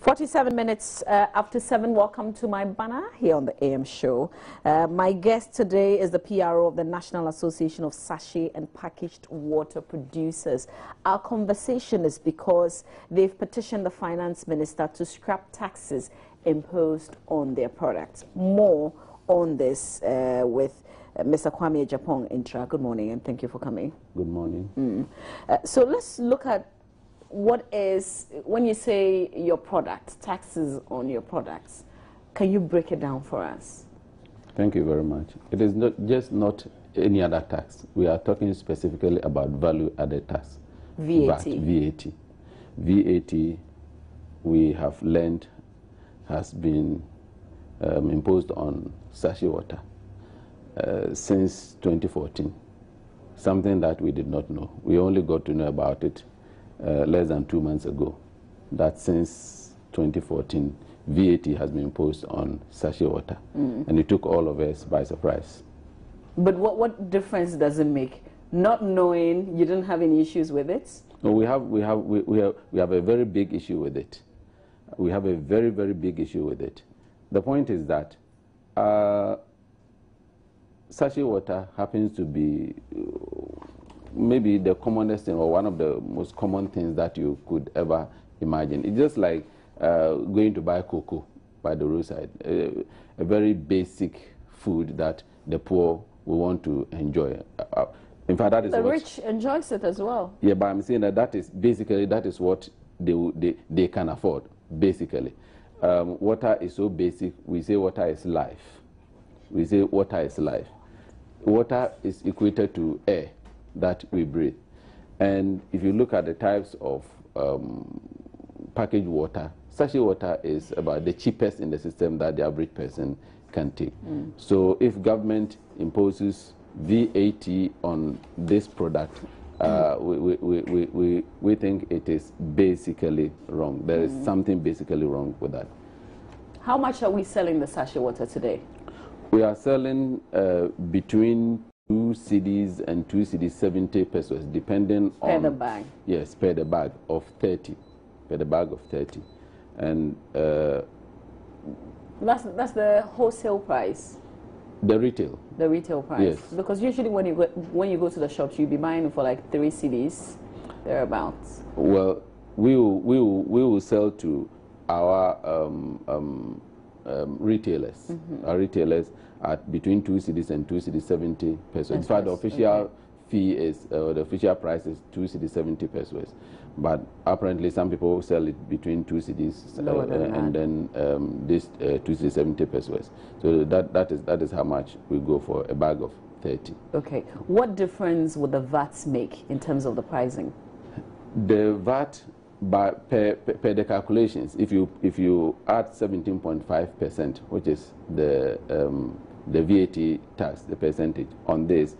47 minutes after 7, welcome to my banner here on the AM show. My guest today is the PRO of the National Association of Sachet and Packaged Water Producers. Our conversation is because they've petitioned the finance minister to scrap taxes imposed on their products. More on this with Mr. Kwame Japong Intra. Good morning and thank you for coming. Good morning. So let's look at what is, when you say your product, taxes on your products, can you break it down for us? Thank you very much. It is not any other tax. We are talking specifically about value-added tax. VAT. VAT, we have learned, has been imposed on sachet water since 2014, something that we did not know. We only got to know about it less than 2 months ago, that since 2014, VAT has been imposed on sachet water, and it took all of us by surprise. But what difference does it make? Not knowing, you didn't have any issues with it? No, we have a very big issue with it. We have a very, very big issue with it. The point is that sachet water happens to be maybe the commonest thing, or one of the most common things that you could ever imagine. It's just like going to buy cocoa by the roadside, a very basic food that the poor will want to enjoy. In fact, that is the rich enjoys it as well. Yeah, but I'm saying that is basically what they can afford. Basically, water is so basic. We say water is life. We say water is life. Water is equated to air that we breathe. And if you look at the types of packaged water, sachet water is about the cheapest in the system that the average person can take. So if government imposes VAT on this product, we think it is basically wrong. There is something basically wrong with that. How much are we selling the sachet water today? We are selling between 2 cedis and 2 cedis 70 pesos, depending on... Per the bag? Yes, per the bag of 30. Per the bag of 30. And... That's the wholesale price? The retail. The retail price? Yes. Because usually when you go to the shops, you'll be buying for like 3 cedis, thereabouts. Well, we will sell to our retailers. Our retailers at between 2 cedis and 2 cedis 70 pesos. In fact, the official fee is, the official price is 2 cedis 70 pesos. But apparently some people sell it between 2 cedis and then this 2 cedis 70 pesos. So that is how much we go for a bag of 30. Okay. What difference would the VAT make in terms of the pricing? The VAT, per the calculations, if you add 17.5%, which is the VAT tax, the percentage on this,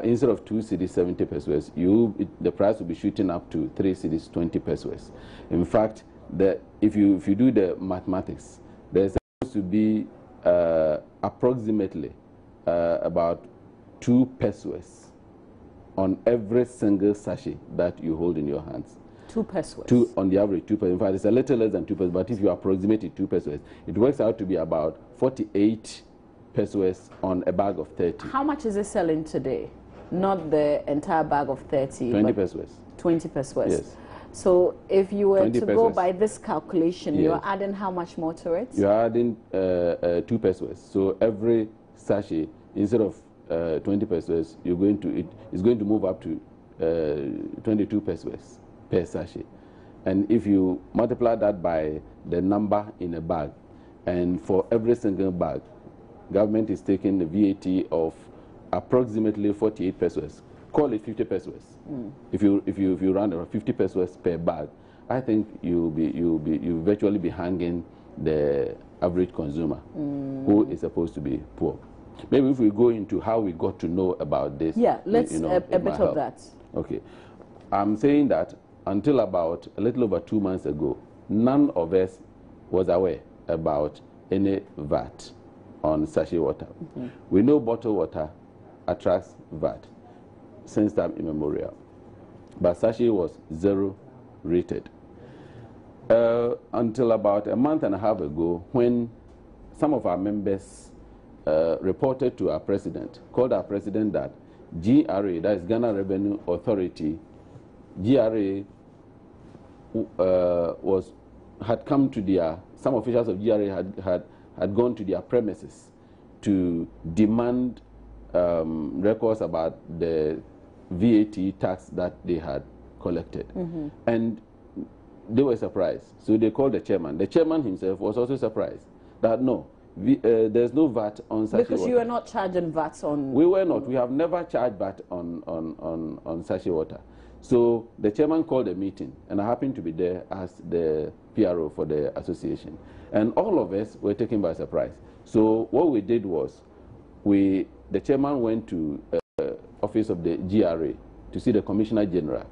instead of 2 cedis 70 pesos, the price will be shooting up to 3 cedis 20 pesos. In fact, if you do the mathematics, there's supposed to be approximately about 2 pesos on every single sachet that you hold in your hands. 2 pesos? On the average, 2 pesos. In fact, it's a little less than 2 pesos, but if you approximate it 2 pesos, it works out to be about 48 pesos on a bag of 30. How much is it selling today? Not the entire bag of 30. 20 pesos. 20 pesos. Yes. So if you were to pesos. go by this calculation, yes. You're adding how much more to it? You're adding 2 pesos. So every sachet, instead of 20 pesos, it's going to move up to 22 pesos per sachet. And if you multiply that by the number in a bag, and for every single bag, government is taking the VAT of approximately 48 pesos. Call it 50 pesos. If you run around 50 pesos per bag, I think you'll virtually be hanging the average consumer, who is supposed to be poor. Maybe if we go into how we got to know about this. Yeah, let's a bit of that. Okay, I'm saying that until about a little over 2 months ago, none of us was aware about any VAT on sachet water. We know bottled water attracts VAT since time immemorial, but sachet was 0 rated. Until about a month and a half ago, when some of our members reported to our president, called our president that GRA, that is Ghana Revenue Authority, GRA had come to their, some officials of GRA had gone to their premises to demand records about the VAT tax that they had collected. And they were surprised. So they called the chairman. The chairman himself was also surprised that no, there's no VAT on sachet water. Because you were not charging VAT on... We were not. We have never charged VAT on sachet water. So the chairman called a meeting, and I happened to be there as the PRO for the association. And all of us were taken by surprise. So what we did was, the chairman went to office of the GRA to see the Commissioner General.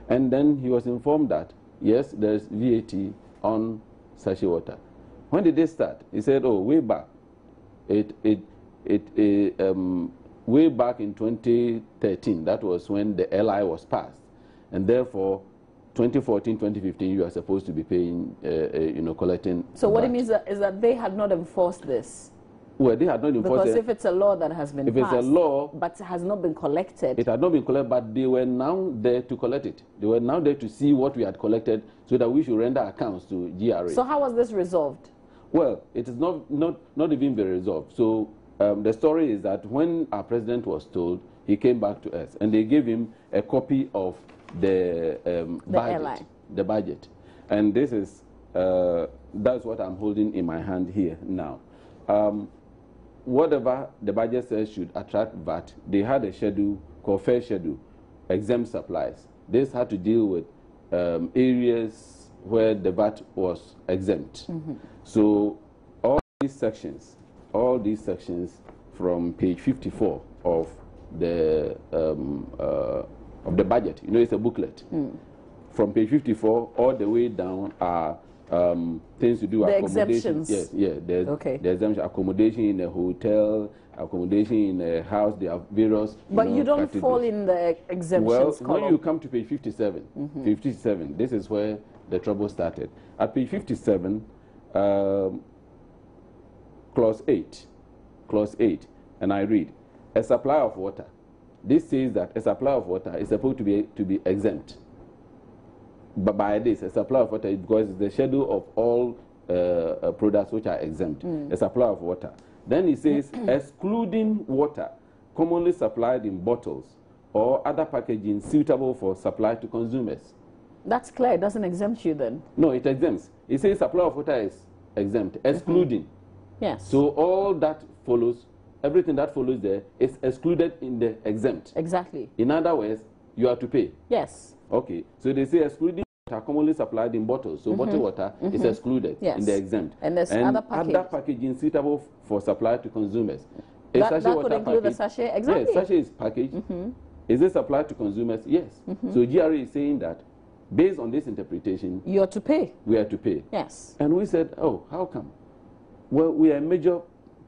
And then he was informed that, yes, there's VAT on sachet water. When did they start? He said, oh, way back. Way back in 2013, that was when the LI was passed. And therefore, 2014, 2015, you are supposed to be paying, collecting. So what it means is that they had not enforced this? Well, they had not enforced it. Because if it's a law that has been passed, if it's a law, but has not been collected. It had not been collected, but they were now there to collect it. They were now there to see what we had collected so that we should render accounts to GRA. So how was this resolved? Well, it is not even been resolved. So the story is that when our president was told, he came back to us, and they gave him a copy of the budget. The budget. And this is, that's what I'm holding in my hand here now. Whatever the budget says should attract VAT, they had a schedule called fair schedule, exempt supplies. This had to deal with areas where the VAT was exempt. So all these sections from page 54 of the budget, it's a booklet. From page 54 all the way down are things to do with accommodation. Exemptions. Yes, there's the exemption, accommodation in a hotel, accommodation in a house. There are various. But you don't fall in the exemptions column. When you come to page 57, 57, this is where the trouble started. At page 57, clause 8, and I read, a supply of water. This says that a supply of water is supposed to be exempt. But by this, a supply of water, because it's the schedule of all products which are exempt, a supply of water. Then it says, excluding water commonly supplied in bottles or other packaging suitable for supply to consumers. That's clear. It doesn't exempt you then. No, it exempts. It says supply of water is exempt, excluding. Yes. So all that follows, everything that follows there is excluded in the exempt. Exactly. In other words, you have to pay. Yes. Okay. So they say excluding water commonly supplied in bottles. So bottled water is excluded in the exempt. And there's other packaging suitable for supply to consumers. That could include the sachet. Exactly. Yes, sachet is packaged. Is it supplied to consumers? Yes. So GRA is saying that based on this interpretation, you're to pay. We are to pay. Yes. And we said, oh, how come? Well, we are a major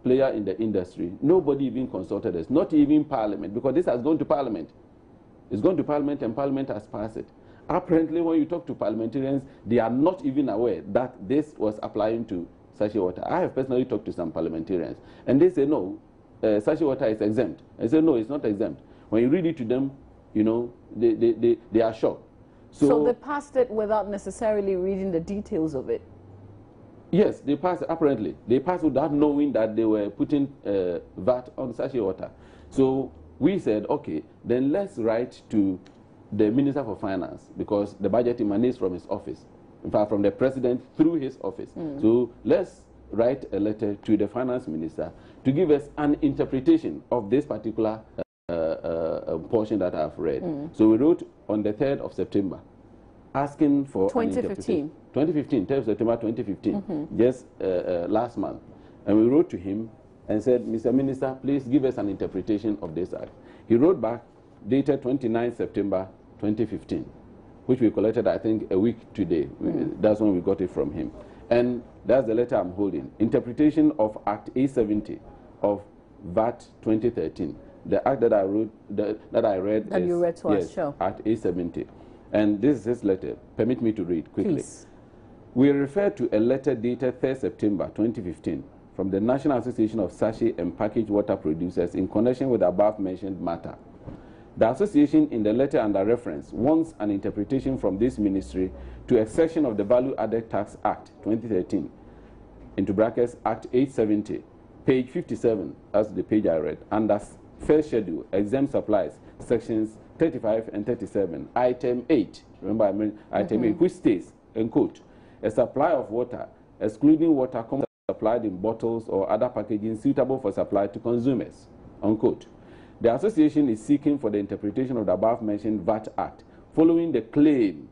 player in the industry. Nobody even consulted us, not even Parliament, because this has gone to Parliament. It's gone to Parliament, and Parliament has passed it. Apparently, when you talk to parliamentarians, they are not even aware that this was applying to sachet water. I have personally talked to some parliamentarians, and they say, no, sachet water is exempt. I say, no, it's not exempt. When you read it to them, they are shocked. So they passed it without necessarily reading the details of it? Yes, they passed, apparently. They passed without knowing that they were putting VAT on sachet water. So we said, okay, then let's write to the Minister for Finance, because the budget emanates from his office, in fact, from the President through his office. So let's write a letter to the Finance Minister to give us an interpretation of this particular portion that I've read. So we wrote on the 3rd of September, asking for 2015. 2015, 3rd of September 2015, just last month. And we wrote to him and said, Mr. Minister, please give us an interpretation of this act. He wrote back, dated 29 September 2015, which we collected, I think, a week today. That's when we got it from him. And that's the letter I'm holding. Interpretation of Act 870 of VAT 2013. The act that I wrote, that I read, that you read to us, yes, sure. Act 870. And this is his letter. Permit me to read quickly. Please. We refer to a letter dated 3rd September 2015 from the National Association of Sachet and Packaged Water Producers in connection with the above-mentioned matter. The association in the letter under reference wants an interpretation from this ministry to a section of the Value Added Tax Act 2013, into brackets Act 870, page 57, as the page I read, under First Schedule, Exempt Supplies, sections 35 and 37, item 8, remember I mean item 8, which states, and quote, a supply of water, excluding water supplied in bottles or other packaging suitable for supply to consumers, unquote. The association is seeking for the interpretation of the above-mentioned VAT Act, following the claim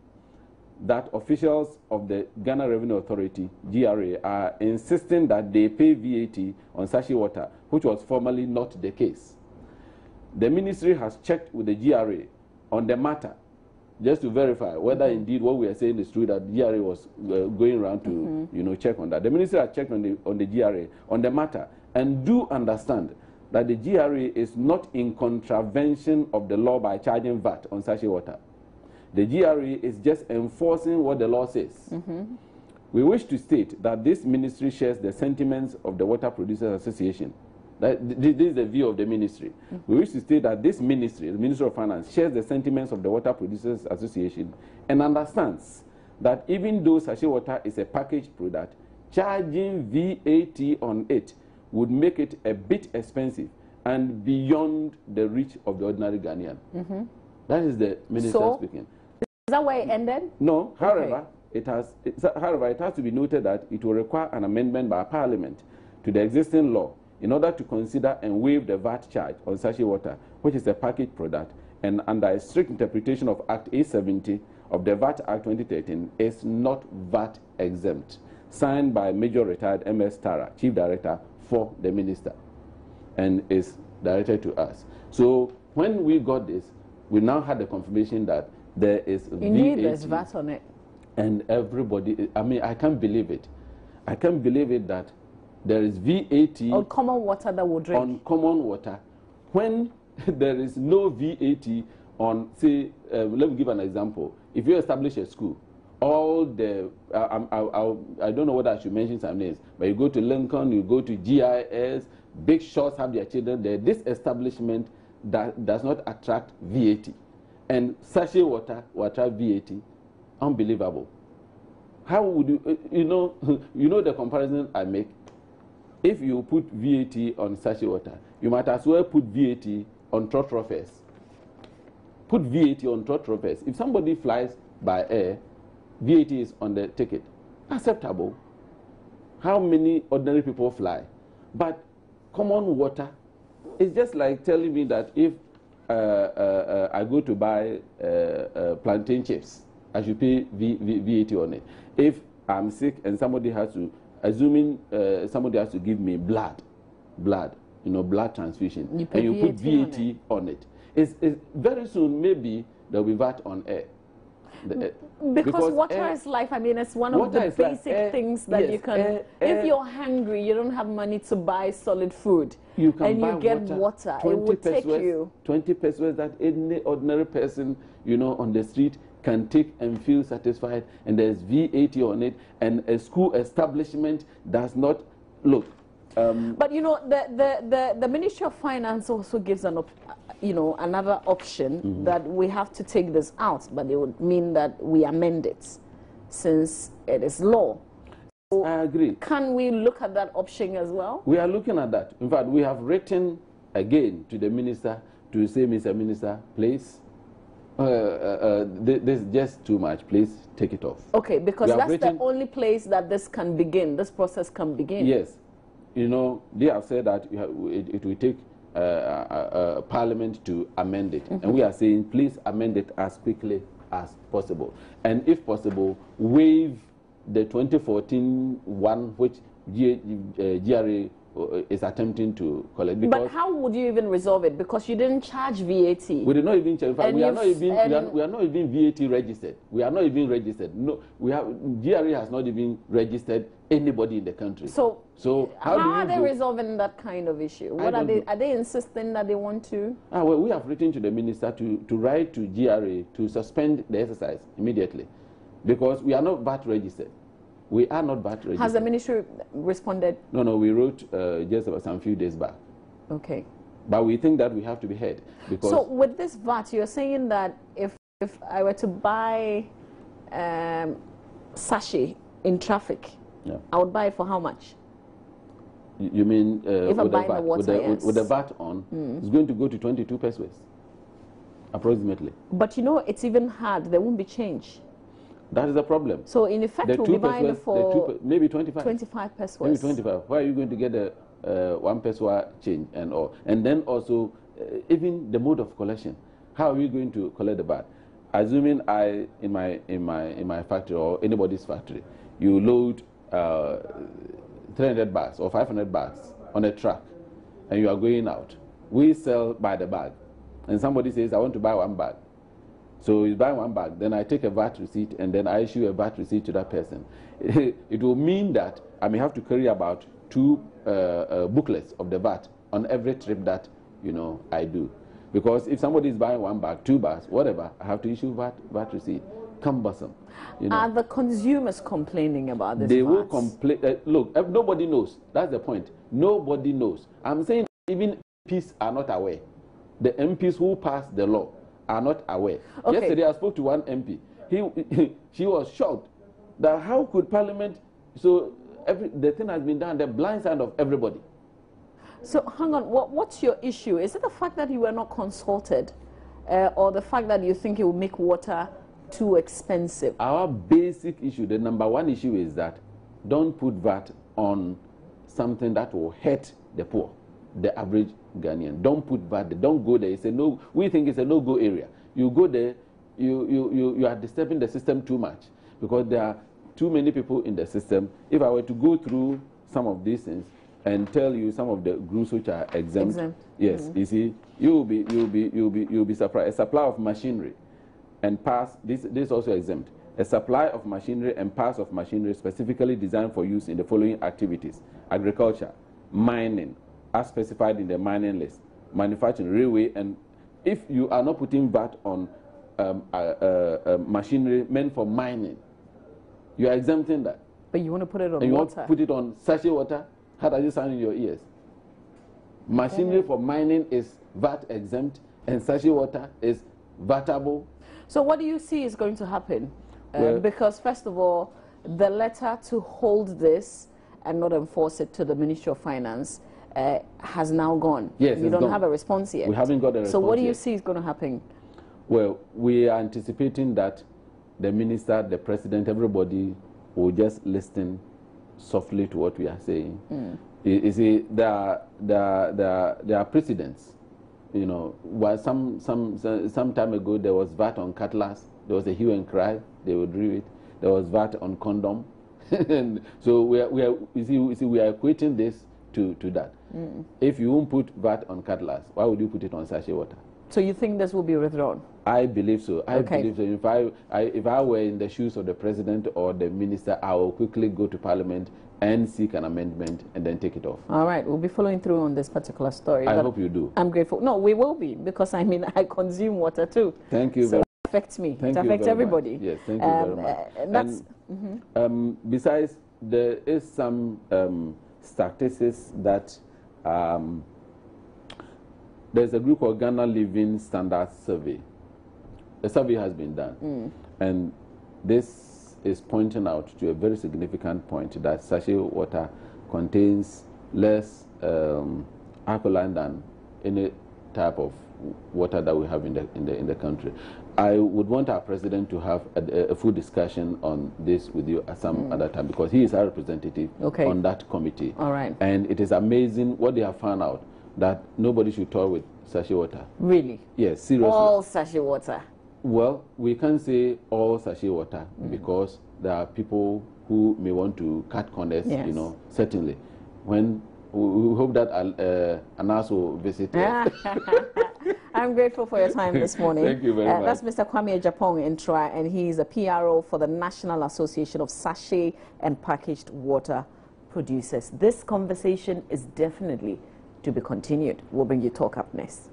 that officials of the Ghana Revenue Authority, GRA, are insisting that they pay VAT on sachet water, which was formerly not the case. The ministry has checked with the GRA on the matter, just to verify whether indeed what we are saying is true, that GRA was going around to check on that. The ministry has checked on the GRA on the matter, and do understand that the GRA is not in contravention of the law by charging VAT on sachet water. The GRA is just enforcing what the law says. We wish to state that this ministry shares the sentiments of the Water Producers Association. This is the view of the ministry. We wish to state that this ministry, the Ministry of Finance, shares the sentiments of the Water Producers Association and understands that even though sachet water is a packaged product, charging VAT on it would make it a bit expensive and beyond the reach of the ordinary Ghanaian. That is the minister speaking. Is that where it ended? No. However, it has to be noted that it will require an amendment by Parliament to the existing law in order to consider and waive the VAT charge on sachet water, which is a packaged product, and under a strict interpretation of Act 870 of the VAT Act 2013, is not VAT exempt. Signed by Major Retired M.S. Tara, Chief Director for the Minister, and is directed to us. So when we got this, we now had the confirmation that there is Indeed, there's VAT on it. And everybody, I mean, I can't believe it. I can't believe it that there is VAT on common water that we drink. On common water, when there is no VAT on, say, let me give an example. If you establish a school, all the, I don't know whether I should mention some names, but you go to Lincoln, you go to GIS, big shops have their children there. This establishment that does not attract VAT. And sachet water will attract VAT. Unbelievable. How would you, you know the comparison I make? If you put VAT on sachet water, you might as well put VAT on trotro fares. Put VAT on trotro fares. If somebody flies by air, VAT is on the ticket. Acceptable. How many ordinary people fly? But common water is just like telling me that if I go to buy plantain chips, I should pay VAT on it. If I'm sick and somebody has to, assuming somebody has to give me blood, blood transfusion, and you put VAT on it. It's very soon maybe there will be VAT on air. Because water is life. I mean, it's one of the basic things that you can. If you're hungry, you don't have money to buy solid food, you can and buy you get water. It will take you 20 pesos that any ordinary person, on the street can take and feel satisfied. And there's VAT on it, and a school establishment does not look. But the Ministry of Finance also gives another option that we have to take this out, but it would mean that we amend it since it is law. So I agree. Can we look at that option as well? We are looking at that. In fact, we have written again to the minister to say, Mr. Minister, please, this is just too much. Please take it off. Okay, because that's the only place that this can begin. This process can begin. Yes. They have said that it will take Parliament to amend it. And we are saying, please amend it as quickly as possible. And if possible, waive the 2014 one, which GRA is attempting to collect. But how would you even resolve it? Because you didn't charge VAT. We did not even charge. In fact, we are not even VAT registered. We are not even registered. No, GRA has not even registered anybody in the country. So how are they resolving that kind of issue? What are they insisting that they want to? Well, we have written to the minister to write to GRA to suspend the exercise immediately, because we are not VAT registered. We are not VAT registered. Has the ministry responded? No, we wrote just about some few days back. Okay. But we think that we have to be heard. Because so with this VAT, you're saying that if I were to buy sachet in traffic, yeah, I would buy it for how much? You mean if I buy the water, yes. With the VAT on, it's going to go to 22 pesos, approximately. But you know, it's even hard. There won't be change. That is the problem. So in effect, we'll be buying it for maybe 25. 25 pesos. Maybe 25. Where are you going to get the 1 peso change and all? And then also, even the mode of collection. How are we going to collect the VAT? Assuming in my factory or anybody's factory, you load 300 bags or 500 bags on a truck, and you are going out. We sell by the bag, and somebody says, "I want to buy 1 bag." So you buy 1 bag, then I take a VAT receipt, and then I issue a VAT receipt to that person. It will mean that I may have to carry about 2 booklets of the VAT on every trip that I do, because if somebody is buying 1 bag, 2 bags, whatever, I have to issue VAT receipt. Cumbersome. Are the consumers complaining about this? They will complain. Look, nobody knows. That's the point. Nobody knows. I'm saying even MPs are not aware. The MPs who passed the law are not aware. Okay. Yesterday I spoke to one MP. She was shocked that how could Parliament, so the thing has been done, the blind side of everybody. So hang on, what's your issue? Is it the fact that you were not consulted or the fact that you think it will make water too expensive? Our basic issue, the number 1 issue is that don't put VAT on something that will hurt the poor, the average Ghanaian. Don't put VAT there. Don't go there. It's a no. We think it's a no-go area. You go there, you are disturbing the system too much, because there are too many people in the system. If I were to go through some of these things and tell you some of the groups which are exempt. Yes, you see, you'll be surprised. A supply of machinery and parts, this is also exempt. A supply of machinery and parts of machinery specifically designed for use in the following activities: agriculture, mining, as specified in the mining list, manufacturing, railway, and if you are not putting VAT on machinery meant for mining, you are exempting that. But you want to put it on and you water. Want to put it on sachet water? How does it sound in your ears? Machinery for mining is VAT exempt, and sachet water is VATable. So what do you see is going to happen? Because first of all, the letter to hold this and not enforce it to the Ministry of Finance has now gone. Yes, you don't have a response yet. We haven't got a response. So what do you yet. see is going to happen? Well, we are anticipating that the minister, the president, everybody will just listen softly to what we are saying. You see, there are precedents. Some time ago there was VAT on cutlass. There was a hue and cry. They would do it. There was VAT on condom. And so we are equating this to that. If you won't put VAT on cutlass, why would you put it on sachet water? So you think this will be withdrawn? I believe so. I believe so. If I were in the shoes of the president or the minister, I will quickly go to Parliament and seek an amendment and then take it off. All right, we'll be following through on this particular story. I hope you do. I'm grateful. No, we will be, because I consume water too. Thank you very much. It affects me. It affects everybody. Much. Yes, thank you very much. Besides, there is some statistics that there's a group called Ghana Living Standards Survey. A survey has been done, and this is pointing out to a very significant point that sachet water contains less alkaline than any type of water that we have in the country. I would want our president to have a full discussion on this with you at some other time, because he is our representative on that committee. All right. And it is amazing what they have found out, that nobody should toy with sachet water. Really? Yes, seriously. All sachet water? Well, we can't say all sachet water, because there are people who may want to cut corners, certainly. When we hope that Anas will visit. I'm grateful for your time this morning. Thank you very much. That's Mr. Kwame Japong Intra, and he is a PRO for the National Association of Sachet and Packaged Water Producers. This conversation is definitely to be continued. We'll bring you talk up next.